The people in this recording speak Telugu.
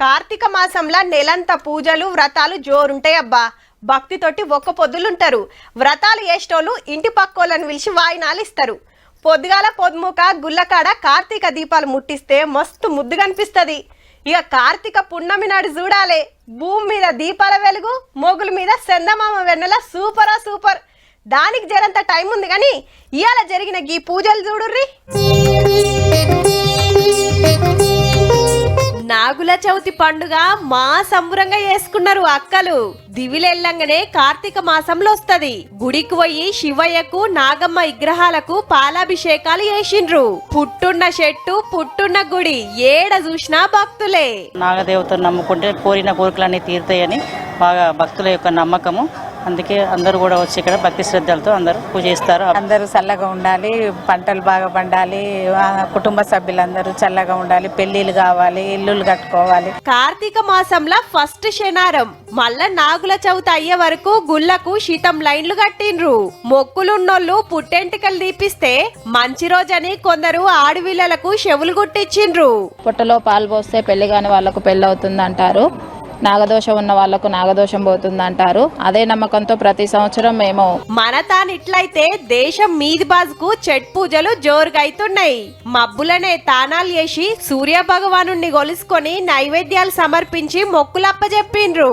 కార్తీక మాసంలో నెలంతా పూజలు వ్రతాలు జోరుంటాయి అబ్బా. భక్తితోటి ఒక్క పొద్దులుంటారు. వ్రతాలు చేసేటోళ్ళు ఇంటి పక్కోళ్ళని పిలిచి వాయినాలు ఇస్తారు. పొద్దుగాల పొద్దుముక గుల్లకాడ కార్తీక దీపాలు ముట్టిస్తే మస్తు ముద్దుగా అనిపిస్తుంది. ఇక కార్తీక పున్నమి నాడు చూడాలే, భూమి మీద దీపాల వెలుగు, మొగుల మీద చందమామ వెన్నెల సూపరా సూపర్. దానికి జరంత టైం ఉంది కానీ ఇవాళ జరిగిన గీ పూజలు చూడుర్రి. నాగుల చవితి పండుగ మా సంబురంగా చేసుకున్నారు అక్కలు. దివిలెల్లంగానే కార్తీక మాసంలో వస్తది. గుడికి పోయి శివయ్యకు నాగమ్మ విగ్రహాలకు పాలాభిషేకాలు చేసిండ్రు. పుట్టున్న చెట్టు పుట్టున్న గుడి ఏడ చూసినా భక్తులే. నాగదేవతను నమ్ముకుంటే కోరిన కోరికలన్నీ తీరుతాయని బాగా భక్తుల యొక్క నమ్మకము. అందుకే అందరూ కూడా వచ్చి ఇక్కడ భక్తి శ్రద్ధలతో అందరూ పూజ చేస్తారు. అందరూ చల్లగా ఉండాలి, పంటలు బాగా పండాలి, కుటుంబ సభ్యులందరూ చల్లగా ఉండాలి, పెళ్లిళ్ళు కావాలి, ఇల్లులు కట్టుకోవాలి. కార్తీక మాసంలో ఫస్ట్ శనారం మళ్ళా నాగుల చవితి అయ్యే వరకు గుళ్ళకు శీతం లైన్లు కట్టిండ్రు. మొక్కులున్నోళ్ళు పుట్టెంటికలు తీపిస్తే మంచి రోజని కొందరు ఆడవిళ్ళలకు చెవులు గుట్టించిండ్రు. పొట్టలో పాలు పోస్తే పెళ్లి కాని వాళ్లకు పెళ్లి అవుతుంది అంటారు. నాగదోషం ఉన్న వాళ్లకు నాగదోషం పోతుంది అంటారు. అదే నమ్మకంతో ప్రతి సంవత్సరం మేము మన తానిట్లయితే దేశం మీది బాజుకు చెట్ పూజలు జోరుగా అవుతున్నాయి. మబ్బులనే తానాలు చేసి సూర్య భగవాను గొలుసుకొని నైవేద్యాలు సమర్పించి మొక్కులప్పజెప్పిండ్రు.